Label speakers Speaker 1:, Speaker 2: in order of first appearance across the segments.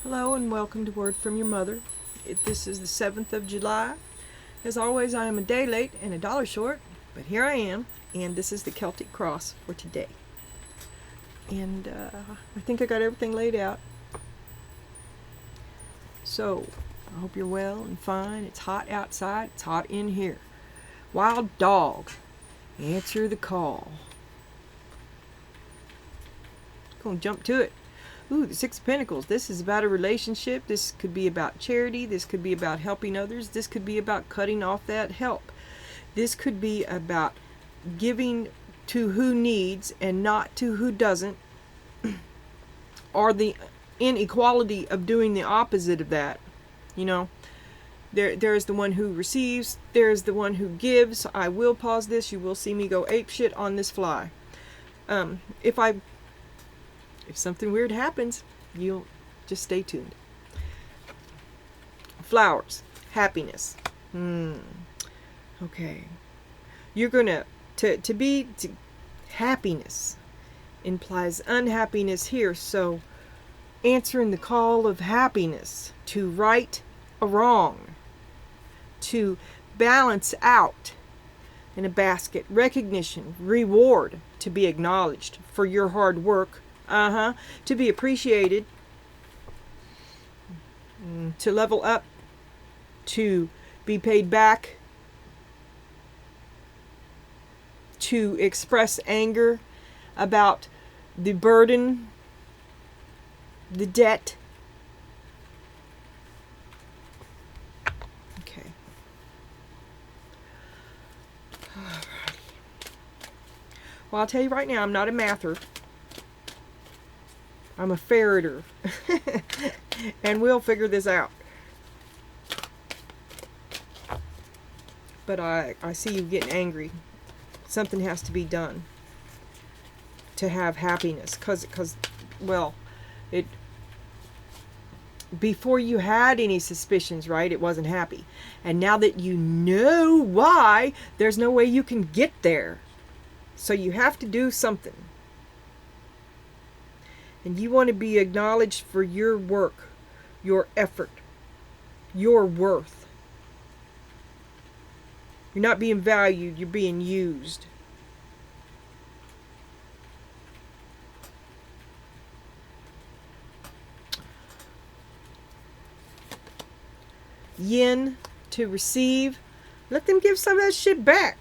Speaker 1: Hello and welcome to Word from Your Mother. This is the 7th of July. As always, I am a day late and a dollar short, but here I am, and this is the Celtic Cross for today. And I think I got everything laid out. So, I hope you're well and fine. It's hot outside, it's hot in here. Wild dog, answer the call. Gonna jump to it. Ooh, the Six of Pentacles. This is about a relationship. This could be about charity. This could be about helping others. This could be about cutting off that help. This could be about giving to who needs and not to who doesn't. Or the inequality of doing the opposite of that. You know, there's the one who receives. There's the one who gives. I will pause this. You will see me go apeshit on this fly. If something weird happens, you'll just stay tuned. Flowers. Happiness. Okay. You're gonna happiness implies unhappiness here, so answering the call of happiness to right a wrong, to balance out in a basket, recognition, reward, to be acknowledged for your hard work. To be appreciated, to level up, to be paid back, to express anger about the burden, the debt. Okay. Alrighty. Well, I'll tell you right now, I'm not a mather. I'm a ferreter. And we'll figure this out. But I see you getting angry. Something has to be done to have happiness. Because, well, before you had any suspicions, right, it wasn't happy. And now that you know why, there's no way you can get there. So you have to do something. And you want to be acknowledged for your work, your effort, your worth. You're not being valued, you're being used. Yin, to receive. Let them give some of that shit back.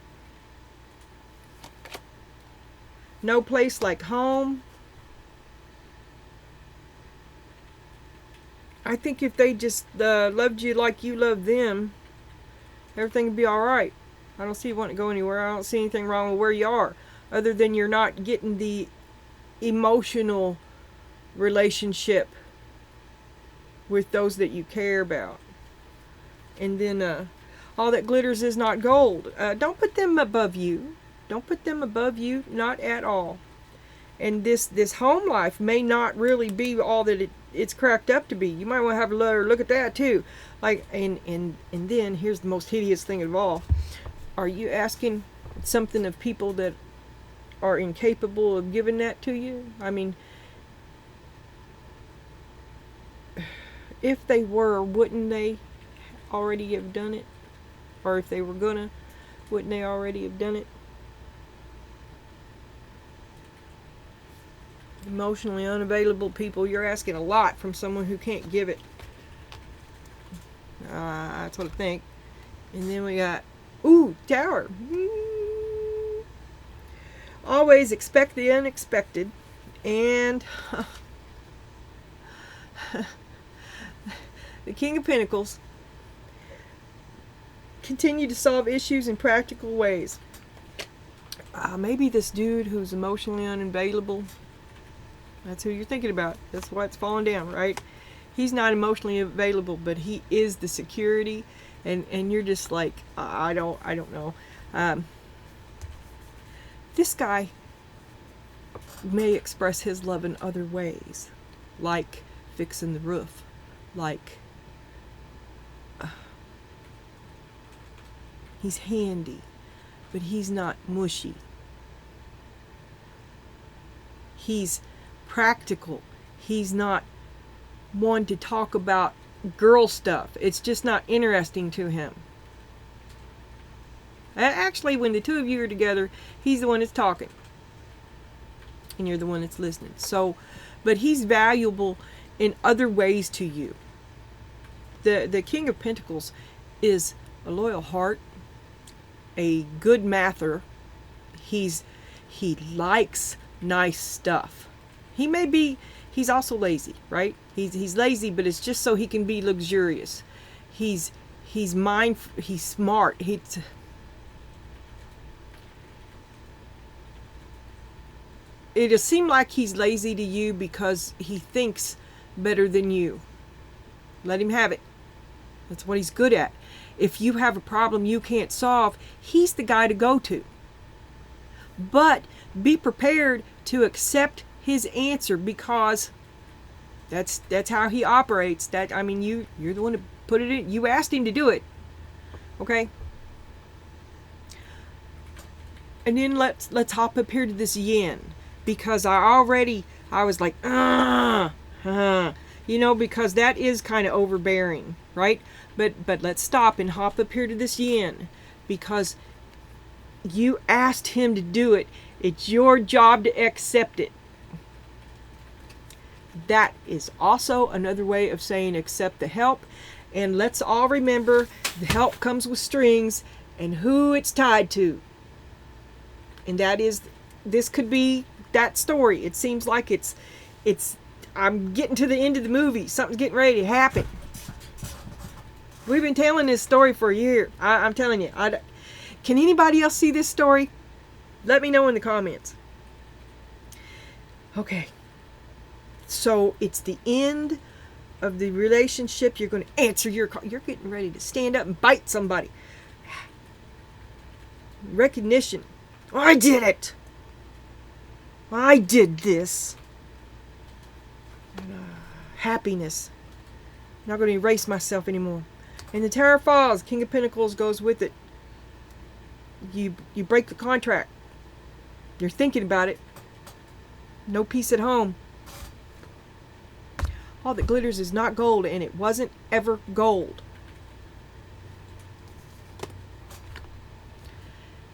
Speaker 1: No place like home. I think if they just loved you like you love them, everything would be alright. I don't see you wanting to go anywhere. I don't see anything wrong with where you are, other than you're not getting the emotional relationship with those that you care about. And then all that glitters is not gold. Don't put them above you. Don't put them above you, not at all. And this home life may not really be all that it's cracked up to be. You might want to have a look at that too. Like, and then here's the most hideous thing of all. Are you asking something of people that are incapable of giving that to you? I mean, if they were, wouldn't they already have done it? Or if they were gonna, wouldn't they already have done it? Emotionally unavailable people, you're asking a lot from someone who can't give it. That's what I think. And then we got, Tower. Always expect the unexpected. And the King of Pentacles. Continue to solve issues in practical ways. Maybe this dude who's emotionally unavailable, that's who you're thinking about. That's why it's falling down, right? He's not emotionally available, but he is the security, and you're just like, I don't know. This guy may express his love in other ways, like fixing the roof, like he's handy, but he's not mushy. He's practical. He's not one to talk about girl stuff. It's just not interesting to him. Actually, when the two of you are together, he's the one that's talking. And you're the one that's listening. So, but he's valuable in other ways to you. The King of Pentacles is a loyal heart, a good mather. He likes nice stuff. He's also lazy, right? He's lazy, but it's just so he can be luxurious. He's mindful, he's smart. It'll seem like he's lazy to you because he thinks better than you. Let him have it. That's what he's good at. If you have a problem you can't solve, he's the guy to go to. But be prepared to accept his answer, because that's how he operates. You're the one to put it in. You asked him to do it. Okay? And then let's hop up here to this yin, because I was like, because that is kind of overbearing, right? But let's stop and hop up here to this yin, because you asked him to do it. It's your job to accept it. That is also another way of saying accept the help. And let's all remember, the help comes with strings and who it's tied to. And this could be that story. It seems like I'm getting to the end of the movie. Something's getting ready to happen. We've been telling this story for a year. I'm telling you. Can anybody else see this story? Let me know in the comments. Okay. So it's the end of the relationship. You're going to answer your call. You're getting ready to stand up and bite somebody. Recognition. I did it. I did this. Happiness. I'm not going to erase myself anymore. And the Tower falls. King of Pentacles goes with it. You break the contract. You're thinking about it. No peace at home. All that glitters is not gold, and it wasn't ever gold.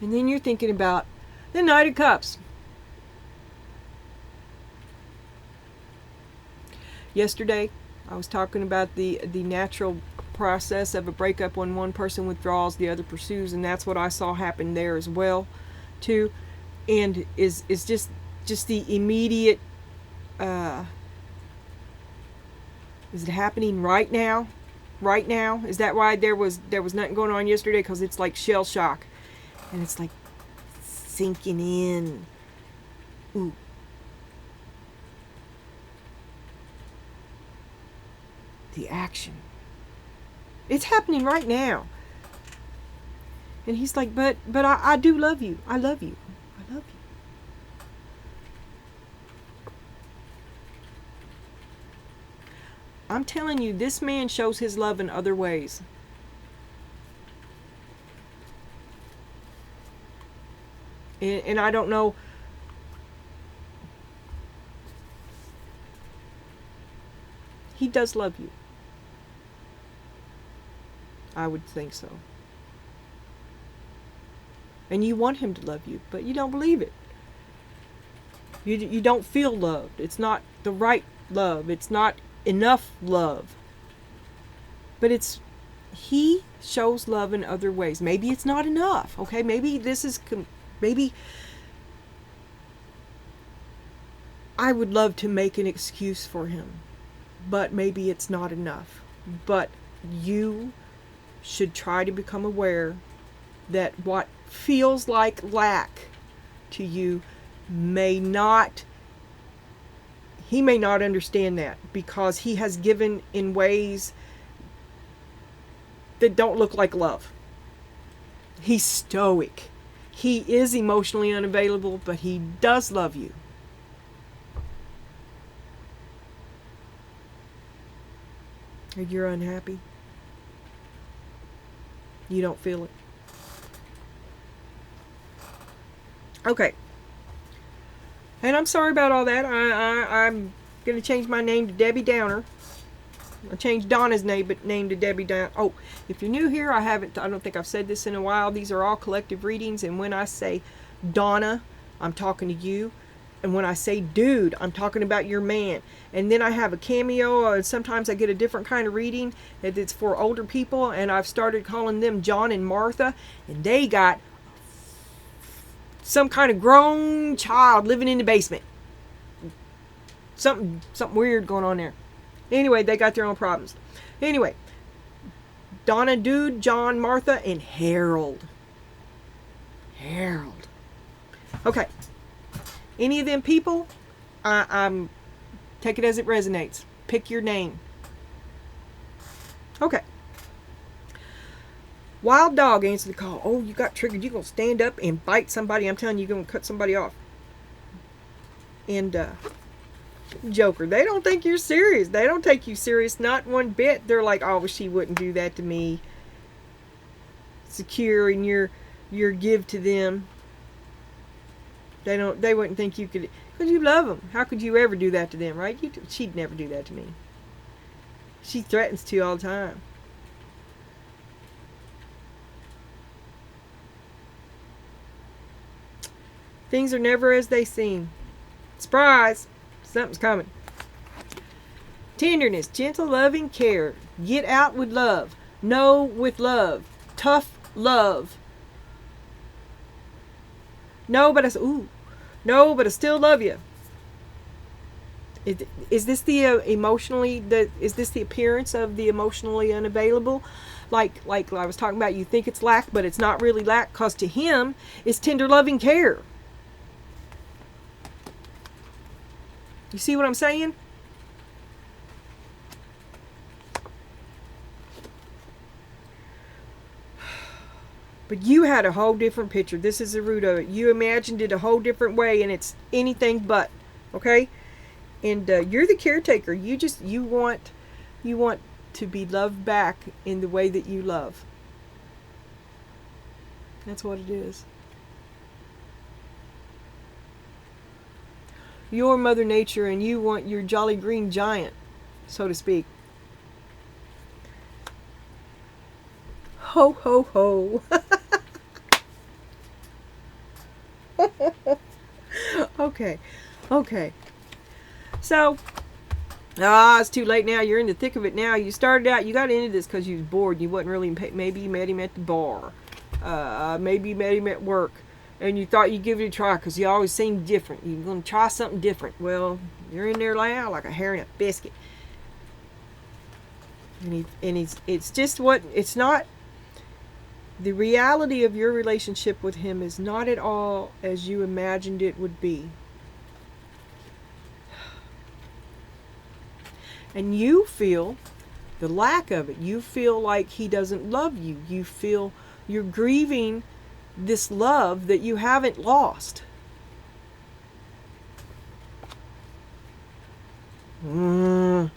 Speaker 1: And then you're thinking about the Knight of Cups. Yesterday, I was talking about the natural process of a breakup when one person withdraws, the other pursues, and that's what I saw happen there as well, too. And is just the immediate. Is it happening right now? Right now? Is that why there was nothing going on yesterday? Because it's like shell shock, and it's like sinking in. Ooh. The action. It's happening right now. And he's like, but I do love you. I love you. I love you. I'm telling you, this man shows his love in other ways. And I don't know. He does love you. I would think so. And you want him to love you, but you don't believe it. You don't feel loved. It's not the right love. It's not enough love. But he shows love in other ways. Maybe it's not enough. Okay, maybe maybe I would love to make an excuse for him, but maybe it's not enough. But you should try to become aware that what feels like lack to you he may not understand that, because he has given in ways that don't look like love. He's stoic. He is emotionally unavailable, but he does love you. You're unhappy. You don't feel it. Okay. And I'm sorry about all that. I'm going to change my name to Debbie Downer. I changed Donna's name to Debbie. Oh, if you're new here, I don't think I've said this in a while. These are all collective readings, and when I say Donna, I'm talking to you. And when I say dude, I'm talking about your man. And then I have a cameo, and sometimes I get a different kind of reading it's for older people, and I've started calling them John and Martha, and they got some kind of grown child living in the basement. Something weird going on there. Anyway, they got their own problems. Anyway, Donna, dude, John, Martha, and Harold. Harold. Okay. Any of them people, I'm take it as it resonates. Pick your name. Okay. Wild dog answered the call. Oh, you got triggered. You're going to stand up and bite somebody. I'm telling you, you're going to cut somebody off. And Joker, they don't think you're serious. They don't take you serious, not one bit. They're like, oh, she wouldn't do that to me. Secure in your give to them. They wouldn't think you could, because you love them. How could you ever do that to them, right? She'd never do that to me. She threatens to all the time. Things are never as they seem. Surprise! Something's coming. Tenderness, gentle, loving care. Get out with love. No with love. Tough love. No, but I still love you. Is this the is this the appearance of the emotionally unavailable? Like I was talking about, you think it's lack, but it's not really lack, because to him, it's tender, loving care. You see what I'm saying? But you had a whole different picture. This is the root of it. You imagined it a whole different way, and it's anything but. Okay? And you're the caretaker. You want to be loved back in the way that you love. That's what it is. You're Mother Nature, and you want your jolly green giant, so to speak. Ho, ho, ho. Okay. So, it's too late now. You're in the thick of it now. You started out, you got into this because you was bored. You wasn't really, maybe you met him at the bar. Maybe you met him at work. And you thought you'd give it a try because you always seemed different. You're going to try something different. Well, you're in there now like a hair in a biscuit. And it's just it's not, the reality of your relationship with him is not at all as you imagined it would be. And you feel the lack of it. You feel like he doesn't love you. You feel you're grieving this love that you haven't lost. The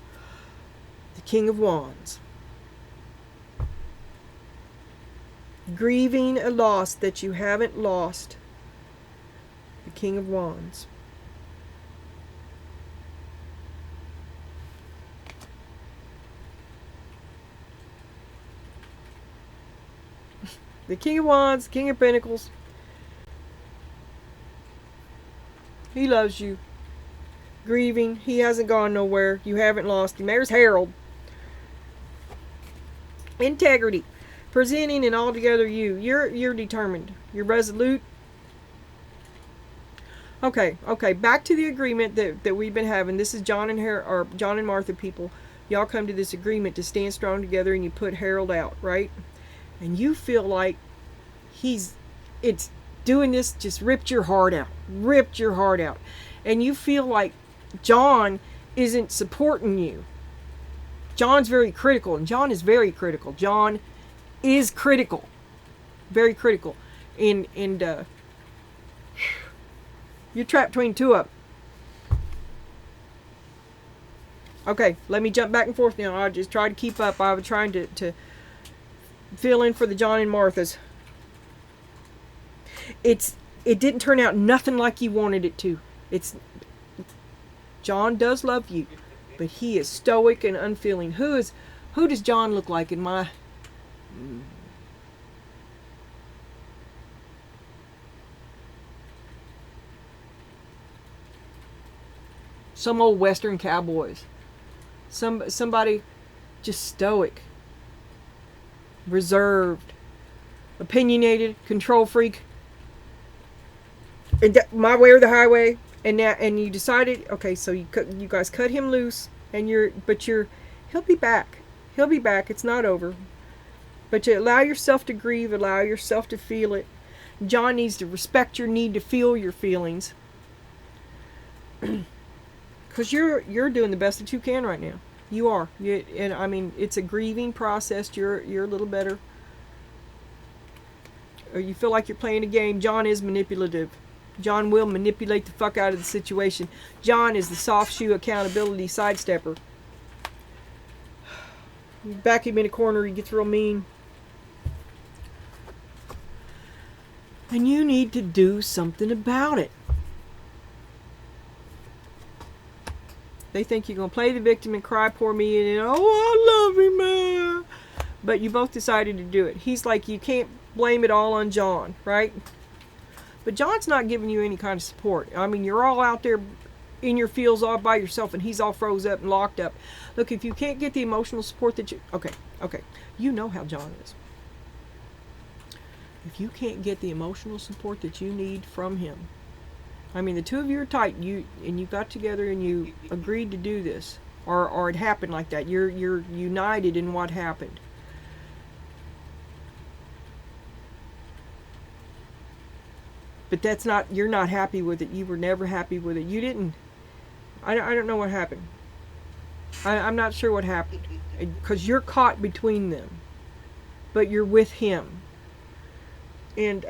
Speaker 1: King of Wands. Grieving a loss that you haven't lost. The King of Wands. The King of Wands, King of Pentacles. He loves you. Grieving. He hasn't gone nowhere. You haven't lost him. There's Harold. Integrity. Presenting and altogether you. You're determined. You're resolute. Okay. Back to the agreement that we've been having. This is John and Martha people. Y'all come to this agreement to stand strong together, and you put Harold out, right? And you feel like it's doing this, just ripped your heart out. And you feel like John isn't supporting you. John's very critical, and John is very critical. John is critical. Very critical. And you're trapped between two of them. Okay, let me jump back and forth now. I'll just try to keep up. I was trying to fill in for the John and Marthas. It didn't turn out nothing like you wanted it to. John does love you. But he is stoic and unfeeling. Who does John look like in my... Some old Western cowboys. Somebody just stoic, reserved, opinionated, control freak. And my way or the highway. And you decided, okay, so you guys cut him loose, and he'll be back. He'll be back. It's not over. But you allow yourself to grieve, allow yourself to feel it. John needs to respect your need to feel your feelings. Because you're doing the best that you can right now. You are. And I mean, it's a grieving process. You're a little better. Or you feel like you're playing a game. John is manipulative. John will manipulate the fuck out of the situation. John is the soft shoe accountability sidestepper. You back him in a corner, he gets real mean. And you need to do something about it. They think you're going to play the victim and cry, poor me, and I love him, man. But you both decided to do it. He's like, you can't blame it all on John, right? But John's not giving you any kind of support. I mean, you're all out there in your fields all by yourself, and he's all froze up and locked up. Look, if you can't get the emotional support that you... Okay. You know how John is. If you can't get the emotional support that you need from him, I mean, the two of you are tight, you got together and you agreed to do this, or it happened like that. You're united in what happened. But you're not happy with it. You were never happy with it. You didn't. I don't know what happened. I'm not sure what happened, because you're caught between them, but you're with him, and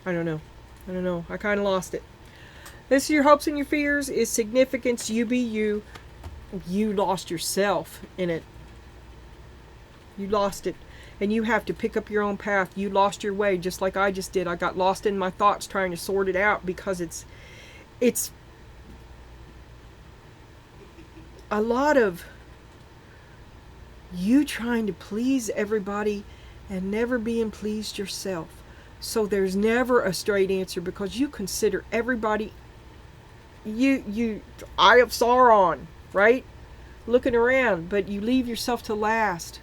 Speaker 1: I don't know. I kind of lost it. This is your hopes and your fears. Is significance. You be you. You lost yourself in it. You lost it. And you have to pick up your own path. You lost your way, just like I just did. I got lost in my thoughts trying to sort it out, because it's a lot of you trying to please everybody and never being pleased yourself. So there's never a straight answer, because you consider everybody you eye of Sauron, right? Looking around, but you leave yourself to last.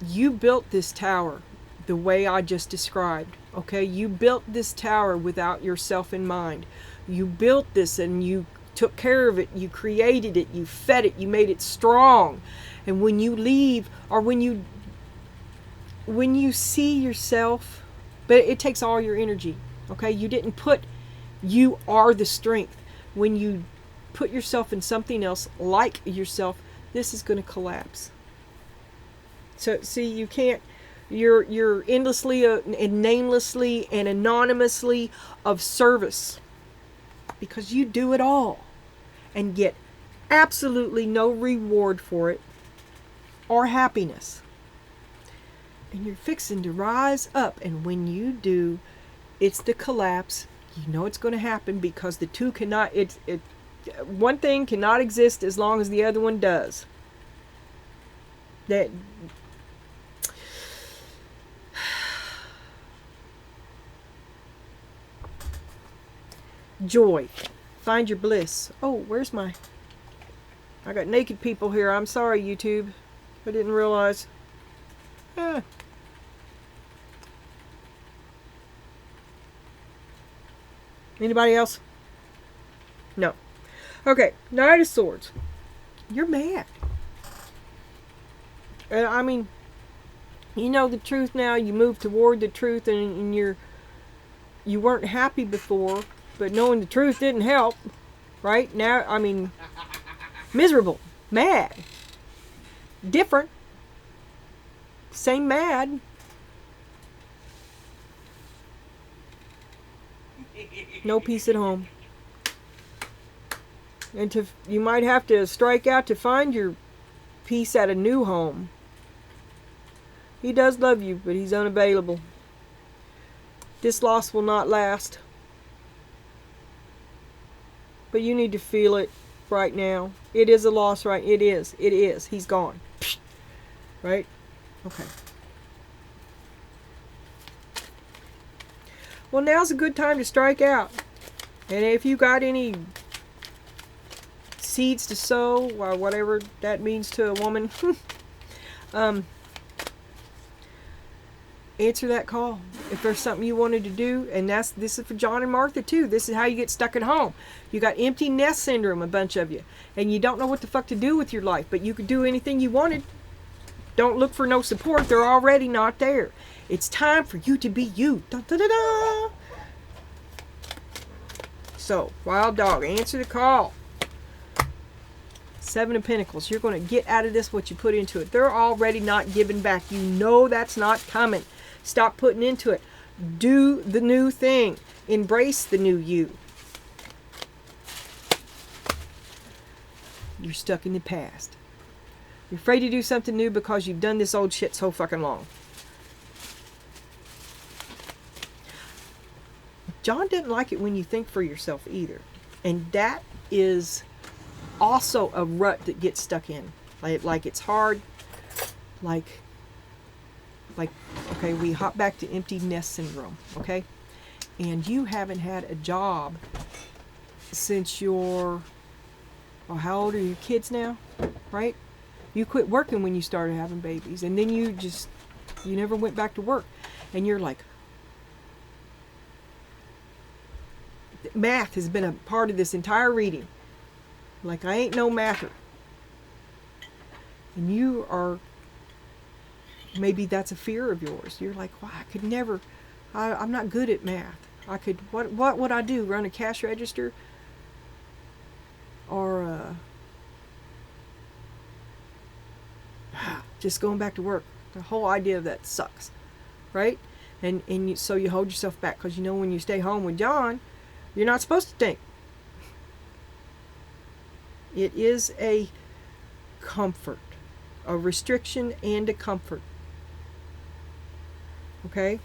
Speaker 1: You built this tower the way I just described, okay? You built this tower without yourself in mind. You built this and you took care of it. You created it. You fed it. You made it strong. And when you leave, or when you see yourself, but it takes all your energy, okay? You are the strength. When you put yourself in something else like yourself, this is going to collapse. So see, you can't, you're endlessly and namelessly and anonymously of service, because you do it all and get absolutely no reward for it or happiness. And you're fixing to rise up, and when you do, it's the collapse. You know it's going to happen, because the two cannot, one thing cannot exist as long as the other one does. That joy. Find your bliss. Oh, where's I got naked people here. I'm sorry, YouTube. I didn't realize. Anybody else? No. Okay, Knight of Swords. You're mad. I mean, you know the truth now. You move toward the truth, and you weren't happy before, but knowing the truth didn't help. Right? Now, I mean, miserable, mad, different, same mad. No peace at home. And you might have to strike out to find your peace at a new home. He does love you, but he's unavailable. This loss will not last. But you need to feel it right now. It is a loss, right? It is. It is. He's gone. Right? Okay. Well, now's a good time to strike out. And if you got any seeds to sow, or whatever that means to a woman, answer that call. If there's something you wanted to do, and this is for John and Martha too. This is how you get stuck at home. You got empty nest syndrome, a bunch of you, and you don't know what the fuck to do with your life, but you could do anything you wanted. Don't look for no support. They're already not there. It's time for you to be you. Da, da, da, da. So, Wild Dog, answer the call. 7 of Pentacles. You're going to get out of this what you put into it. They're already not giving back. You know that's not coming. Stop putting into it. Do the new thing. Embrace the new you. You're stuck in the past. You're afraid to do something new because you've done this old shit so fucking long. John doesn't like it when you think for yourself either. And that is also a rut that gets stuck in. Like it's hard. Like, okay, we hop back to empty nest syndrome, okay? And you haven't had a job since you're, well, how old are your kids now, right? You quit working when you started having babies, and then you never went back to work. And you're like, math has been a part of this entire reading. Like, I ain't no mather. And you are, maybe that's a fear of yours. You're like, well, I could never, I'm not good at math. What would I do? Run a cash register? Or just going back to work. The whole idea of that sucks, right? And so you hold yourself back because you know when you stay home with John, you're not supposed to think. It is a comfort, a restriction and a comfort. Okay?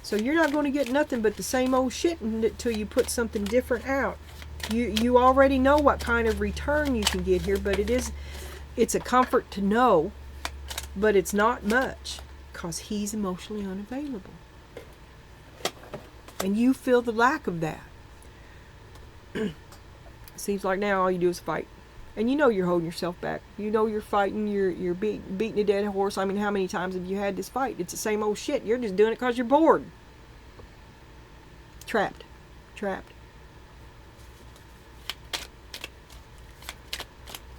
Speaker 1: So you're not going to get nothing but the same old shit until you put something different out. You already know what kind of return you can get here, but it's a comfort to know, but it's not much because he's emotionally unavailable. And you feel the lack of that. Seems like now all you do is fight. And you know you're holding yourself back. You know you're fighting, you're beating a dead horse. I mean, how many times have you had this fight? It's the same old shit. You're just doing it because you're bored. Trapped.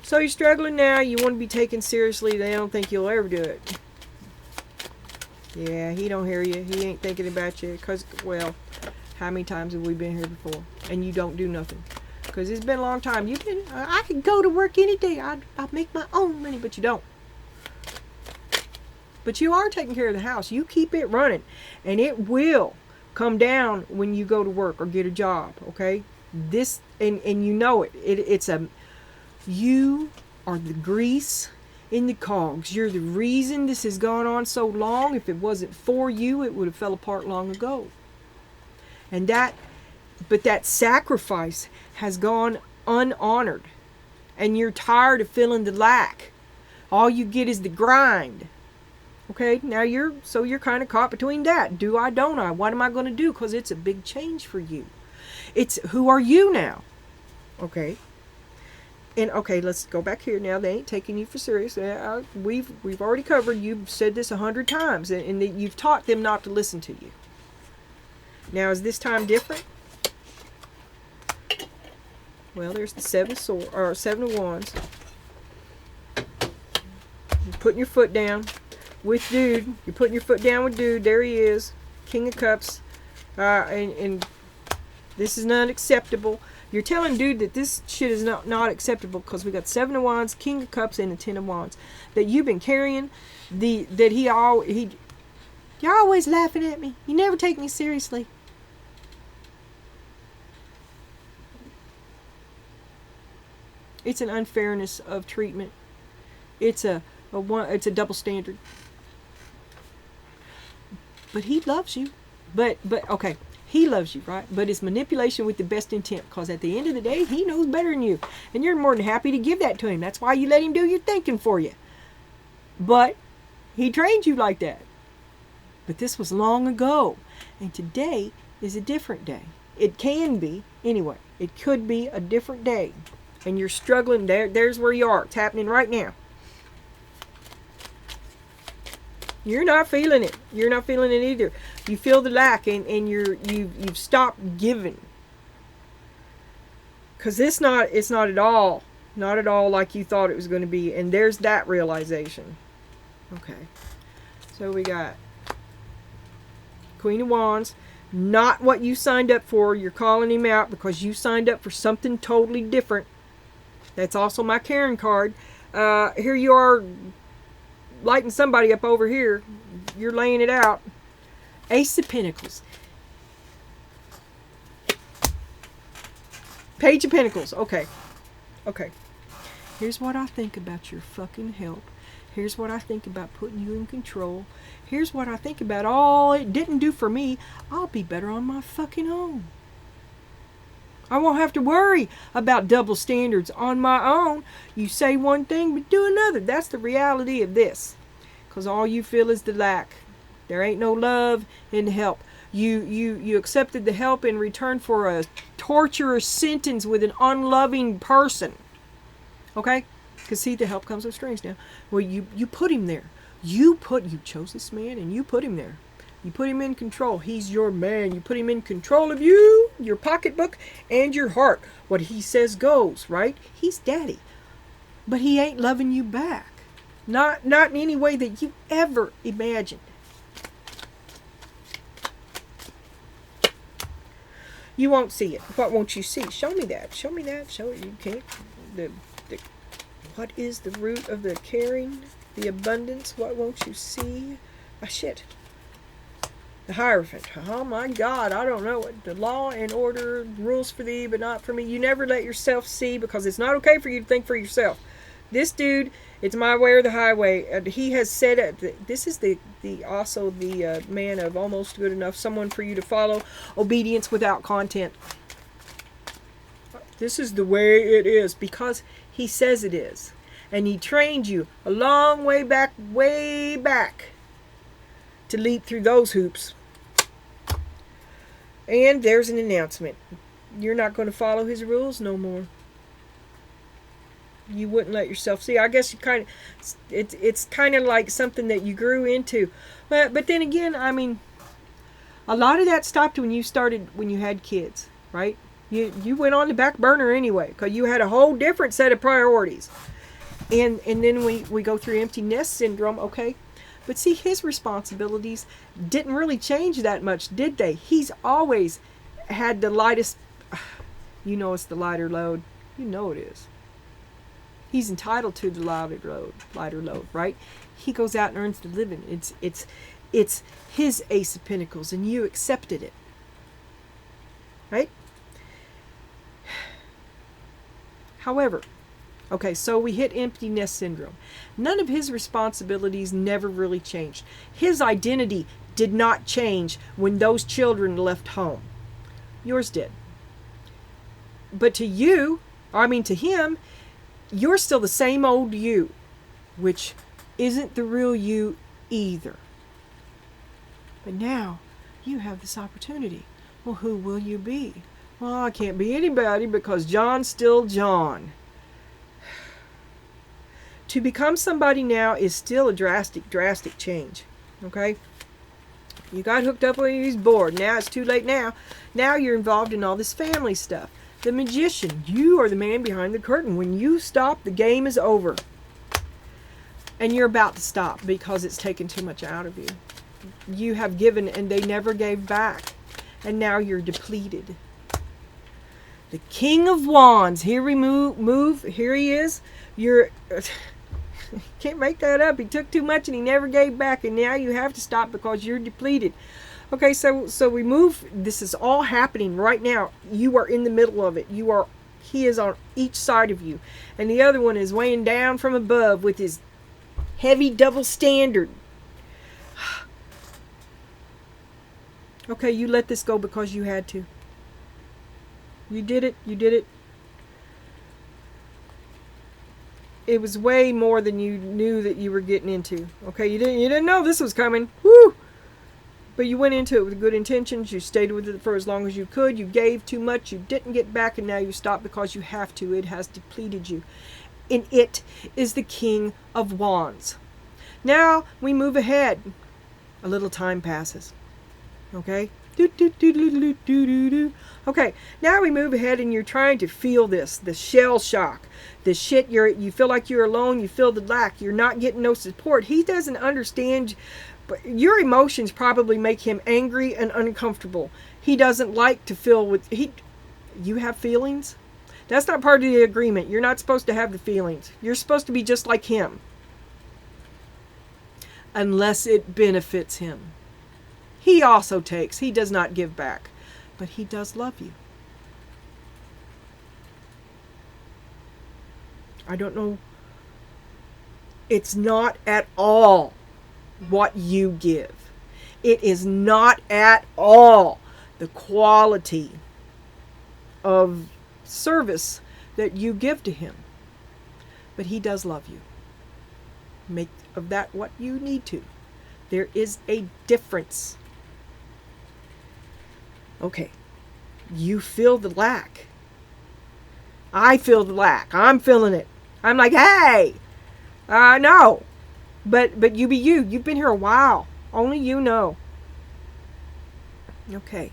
Speaker 1: So you're struggling now. You want to be taken seriously. They don't think you'll ever do it. Yeah, he don't hear you. He ain't thinking about you. Because, well, how many times have we been here before? And you don't do nothing. Because it's been a long time. I could go to work any day. I'd make my own money, but you don't. But you are taking care of the house. You keep it running. And it will come down when you go to work or get a job, okay? This, and you know it. You are the grease in the cogs. You're the reason this has gone on so long. If it wasn't for you, it would have fell apart long ago. But that sacrifice has gone unhonored. And you're tired of feeling the lack. All you get is the grind. Okay, now you're kind of caught between that. Do I, don't I? What am I going to do? Because it's a big change for you. It's, who are you now? Okay. And okay, let's go back here now. They ain't taking you for serious. We've already covered. You've said this 100 times, and you've taught them not to listen to you. Now, is this time different? Well, there's the 7 of Wands. You're putting your foot down with dude. You're putting your foot down with dude. There he is, King of Cups, and this is not acceptable. You're telling dude that this shit is not acceptable because we got 7 of Wands, King of Cups, and the 10 of Wands. That you've been carrying, you're always laughing at me. You never take me seriously. It's an unfairness of treatment. It's it's a double standard. But he loves you. But okay, he loves you, right? But it's manipulation with the best intent, because at the end of the day, he knows better than you. And you're more than happy to give that to him. That's why you let him do your thinking for you. But he trained you like that. But this was long ago. And today is a different day. It can be, anyway. It could be a different day. And you're struggling. There's where you are. It's happening right now. You're not feeling it. You're not feeling it either. You feel the lack, and you've stopped giving. Because it's not at all like you thought it was going to be. And there's that realization. Okay. So we got Queen of Wands. Not what you signed up for. You're calling him out because you signed up for something totally different. That's also my Karen card. Here you are lighting somebody up over here. You're laying it out. Ace of Pentacles. Page of Pentacles. Okay. Here's what I think about your fucking help. Here's what I think about putting you in control. Here's what I think about all it didn't do for me. I'll be better on my fucking own. I won't have to worry about double standards on my own. You say one thing, but do another. That's the reality of this. Because all you feel is the lack. There ain't no love in help. You accepted the help in return for a torturous sentence with an unloving person. Okay? Because see, the help comes with strings now. Well, you put him there. You chose this man and you put him there. You put him in control. He's your man. You put him in control of you, your pocketbook, and your heart. What he says goes, right? He's daddy. But he ain't loving you back. Not in any way that you ever imagined. You won't see it. What won't you see? Show me that. Show me that. Show it. You can't. What is the root of the caring? The abundance? What won't you see? Ah, shit. The Hierophant. Oh my God, I don't know it. The law and order, rules for thee, but not for me. You never let yourself see, because it's not okay for you to think for yourself. This dude, it's my way or the highway. He has said it. This is also the man of almost good enough. Someone for you to follow. Obedience without content. This is the way it is, because he says it is. And he trained you a long way back, to leap through those hoops. And there's an announcement. You're not going to follow his rules no more. You wouldn't let yourself see. I guess you it's kind of like something that you grew into. But then again, I mean, a lot of that stopped when you had kids, right? You went on the back burner anyway, because you had a whole different set of priorities. And then we go through empty nest syndrome, okay? But see, his responsibilities didn't really change that much, did they? He's always had the lightest, you know it's the lighter load. You know it is. He's entitled to the lighter load, right? He goes out and earns the living. It's his Ace of Pentacles, and you accepted it. Right? However, okay, so we hit empty nest syndrome. None of his responsibilities never really changed. His identity did not change when those children left home. Yours did. But to him, you're still the same old you, which isn't the real you either. But now, you have this opportunity. Well, who will you be? Well, I can't be anybody because John's still John. To become somebody now is still a drastic change. Okay? You got hooked up when he's bored. Now it's too late now. Now you're involved in all this family stuff. The Magician. You are the man behind the curtain. When you stop, the game is over. And you're about to stop because it's taken too much out of you. You have given and they never gave back. And now you're depleted. The King of Wands. Here we move. Here he is. You're... can't make that up. He took too much and he never gave back, and now you have to stop because you're depleted. Okay, so we move. This is all happening right now. You are in the middle of it. He is on each side of you. And the other one is weighing down from above with his heavy double standard. Okay, you let this go because you had to. You did it. You did it. It was way more than you knew that you were getting into. Okay, you didn't know this was coming. Woo! But you went into it with good intentions. You stayed with it for as long as you could. You gave too much. You didn't get back, and now you stop because you have to. It has depleted you. And it is the King of Wands. Now we move ahead. A little time passes. Okay? Okay, now we move ahead and you're trying to feel this, the shell shock, the shit, you feel like you're alone, you feel the lack, you're not getting no support. He doesn't understand, but your emotions probably make him angry and uncomfortable. He doesn't like to feel you have feelings? That's not part of the agreement. You're not supposed to have the feelings. You're supposed to be just like him. Unless it benefits him. He also takes. He does not give back. But he does love you. I don't know. It's not at all what you give. It is not at all the quality of service that you give to him. But he does love you. Make of that what you need to. There is a difference. Okay, you feel the lack. I feel the lack. I'm feeling it. I'm like, hey, no. But you be you. You've been here a while. Only you know. Okay,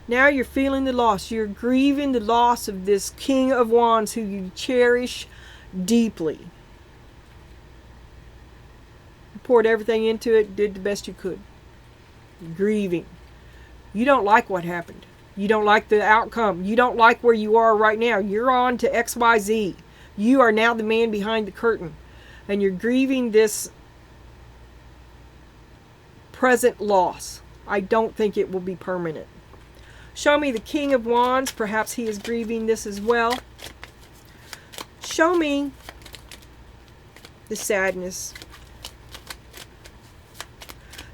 Speaker 1: now you're feeling the loss. You're grieving the loss of this King of Wands who you cherish deeply. You poured everything into it, did the best you could. You're grieving. You don't like what happened. You don't like the outcome. You don't like where you are right now. You're on to XYZ. You are now the man behind the curtain. And you're grieving this present loss. I don't think it will be permanent. Show me the King of Wands. Perhaps he is grieving this as well. Show me the sadness.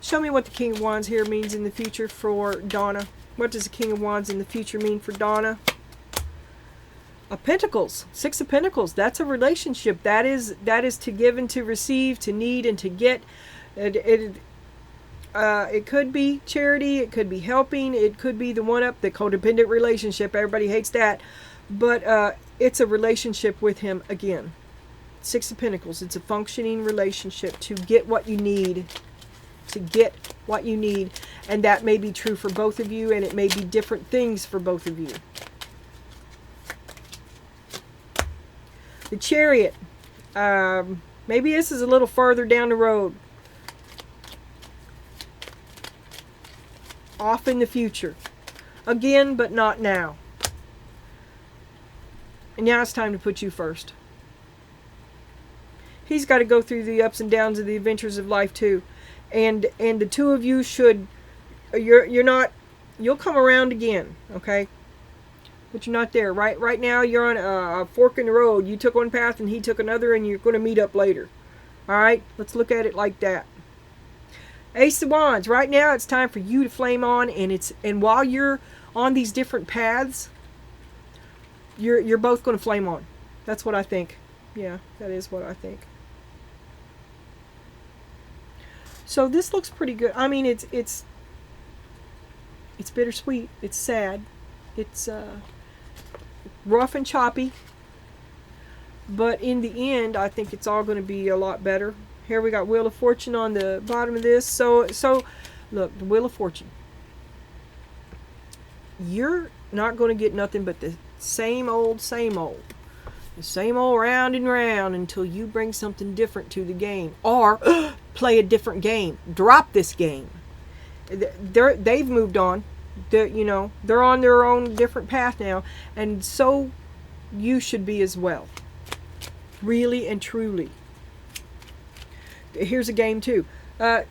Speaker 1: Show me what the King of Wands here means in the future for Donna. What does the King of Wands in the future mean for Donna? A Pentacles, Six of Pentacles. That's a relationship. That is to give and to receive, to need and to get. It could be charity. It could be helping. It could be the one-up, the codependent relationship. Everybody hates that. But it's a relationship with him again. Six of Pentacles. It's a functioning relationship to get what you need. To get what you need, and that may be true for both of you, and it may be different things for both of you. The Chariot, maybe this is a little further down the road, off in the future again, but not now. And now it's time to put you first. He's got to go through the ups and downs of the adventures of life too. And the two of you should, you'll come around again, okay? But you're not there. Right now you're on a fork in the road. You took one path and he took another, and you're going to meet up later. All right? Let's look at it like that. Ace of Wands. Right now it's time for you to flame on, and while you're on these different paths, you're both going to flame on. That's what I think. Yeah, that is what I think. So this looks pretty good. I mean, it's bittersweet. It's sad. It's rough and choppy. But in the end, I think it's all going to be a lot better. Here we got Wheel of Fortune on the bottom of this. So look, the Wheel of Fortune. You're not going to get nothing but the same old, same old. The same old round and round until you bring something different to the game. Or play a different game. Drop this game. They've moved on. They're on their own different path now. And so you should be as well. Really and truly. Here's a game too.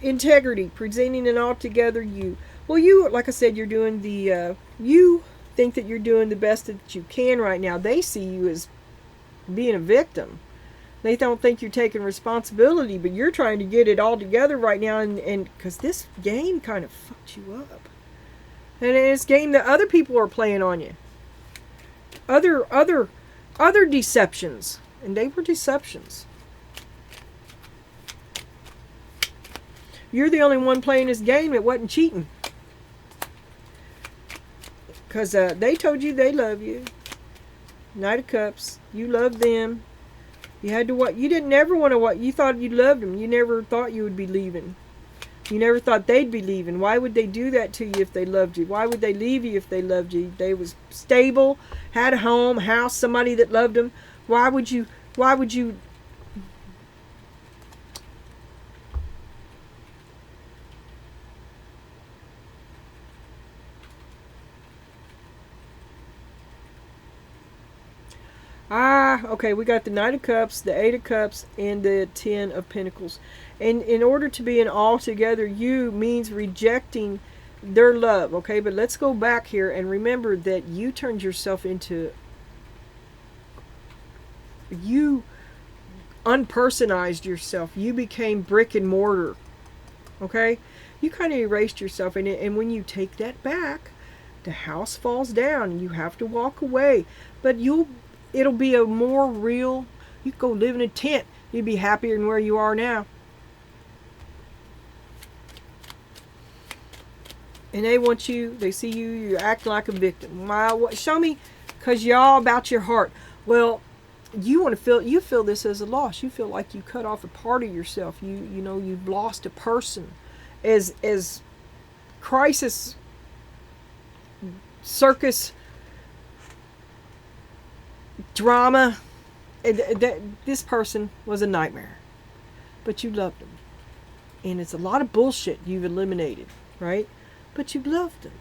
Speaker 1: Integrity. Presenting an altogether you. Well, you, like I said, you're doing the you think that you're doing the best that you can right now. They see you as being a victim. They don't think you're taking responsibility, but you're trying to get it all together right now, and because this game kind of fucked you up. And it's a game that other people are playing on you. Other deceptions. And they were deceptions. You're the only one playing this game that wasn't cheating. Because they told you they love you. Knight of Cups. You loved them. You had to what? You didn't never want to what? You thought you loved them. You never thought you would be leaving. You never thought they'd be leaving. Why would they do that to you if they loved you? Why would they leave you if they loved you? They was stable, had a home, house, somebody that loved them. Why would you? Okay, we got the Knight of Cups, the Eight of Cups, and the Ten of Pentacles. And in order to be an altogether you means rejecting their love, okay? But let's go back here and remember that you turned yourself into... You unpersonized yourself. You became brick and mortar, okay? You kind of erased yourself, and when you take that back, the house falls down, and you have to walk away. But it'll be a more real... You go live in a tent. You'd be happier than where you are now. And they want you, they see you, you act like a victim. Wow, show me, because you're all about your heart. Well, you feel this as a loss. You feel like you cut off a part of yourself. You know, you've lost a person. As crisis, circus, drama, this person was a nightmare. But you loved them. And it's a lot of bullshit you've eliminated, right? But you loved them.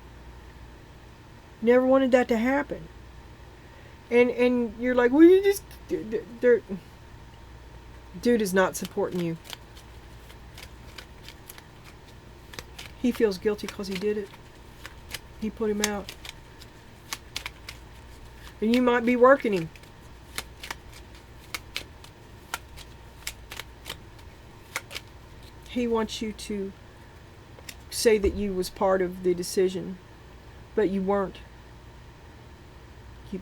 Speaker 1: Never wanted that to happen. And you're like, well, you just... Dude is not supporting you. He feels guilty because he did it. He put him out. And you might be working him. He wants you to say that you was part of the decision, but you weren't.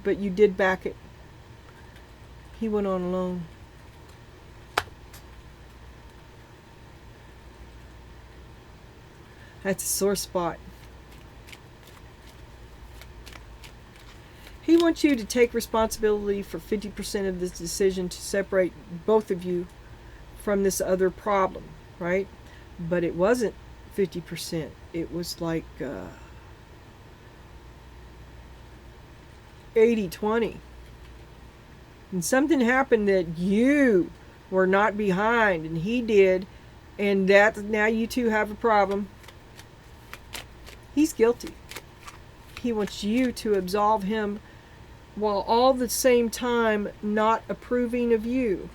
Speaker 1: But you did back it. He went on alone. That's a sore spot. He wants you to take responsibility for 50% of this decision to separate both of you from this other problem, right? But it wasn't 50%. It was like 80-20. And something happened that you were not behind and he did, and that now you two have a problem. He's guilty. He wants you to absolve him while all the same time not approving of you.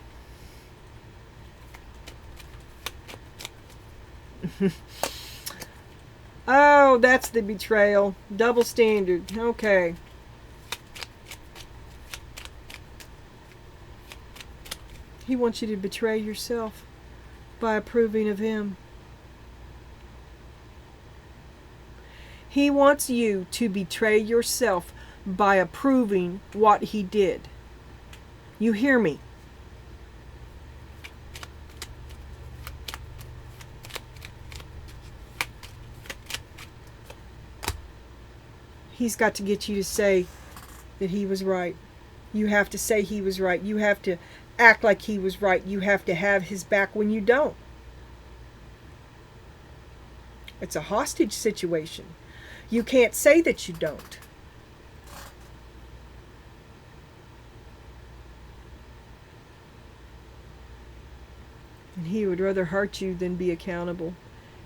Speaker 1: Oh, that's the betrayal. Double standard. Okay. He wants you to betray yourself by approving of him. He wants you to betray yourself by approving what he did. You hear me? He's got to get you to say that he was right. You have to say he was right. You have to act like he was right. You have to have his back when you don't. It's a hostage situation. You can't say that you don't. And he would rather hurt you than be accountable.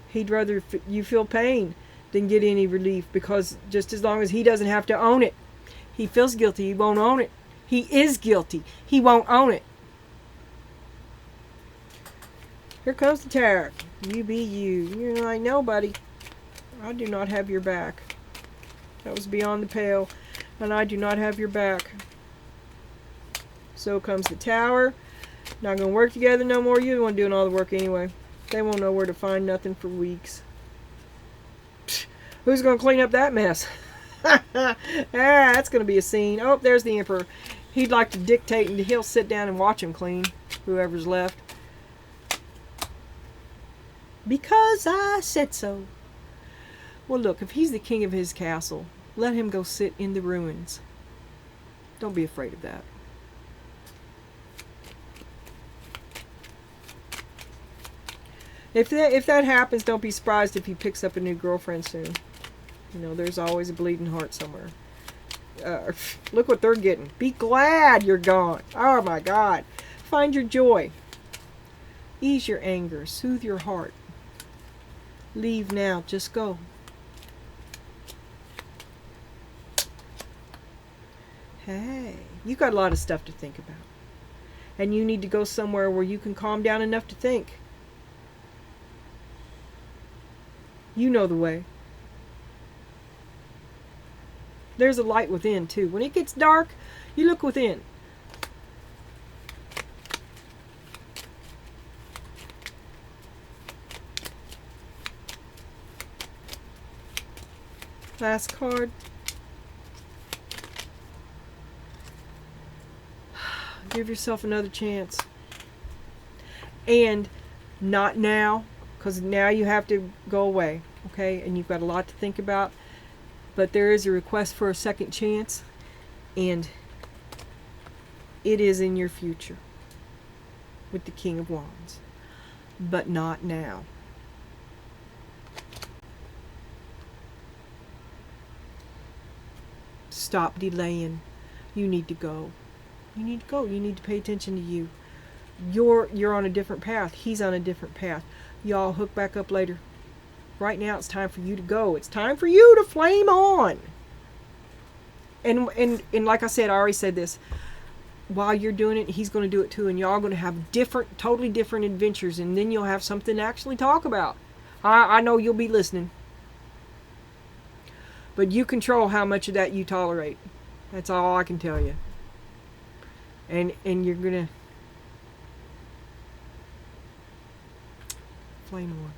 Speaker 1: He'd rather you feel pain than get any relief, because just as long as he doesn't have to own it. He feels guilty, he won't own it. He is guilty, he won't own it. Here comes the Tower. You be you. You're like, no, buddy. I do not have your back. That was beyond the pale. And I do not have your back. So comes the Tower. Not going to work together no more. You're the one doing all the work anyway. They won't know where to find nothing for weeks. Psh, who's going to clean up that mess? That's going to be a scene. Oh, there's the Emperor. He'd like to dictate, and he'll sit down and watch him clean. Whoever's left. Because I said so. Well, look, if he's the king of his castle, let him go sit in the ruins. Don't be afraid of that. If that happens, don't be surprised if he picks up a new girlfriend soon. You know, there's always a bleeding heart somewhere. Look what they're getting. Be glad you're gone. Oh my God. Find your joy. Ease your anger. Soothe your heart. Leave now. Just go. Hey, you got a lot of stuff to think about. And you need to go somewhere where you can calm down enough to think. You know the way. There's a light within, too. When it gets dark, you look within. Last card. Give yourself another chance. And not now, because now you have to go away, okay? And you've got a lot to think about. But there is a request for a second chance, and it is in your future with the King of Wands. But not now. Stop delaying. You need to go. You need to go. You need to pay attention to you. You're on a different path. He's on a different path. Y'all hook back up later. Right now it's time for you to go. It's time for you to flame on. And like I said, I already said this. While you're doing it, he's going to do it too. And y'all going to have totally different adventures. And then you'll have something to actually talk about. I know you'll be listening. But you control how much of that you tolerate. That's all I can tell you. And you're going to flame on.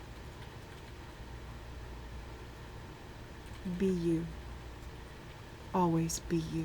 Speaker 1: Be you. Always be you.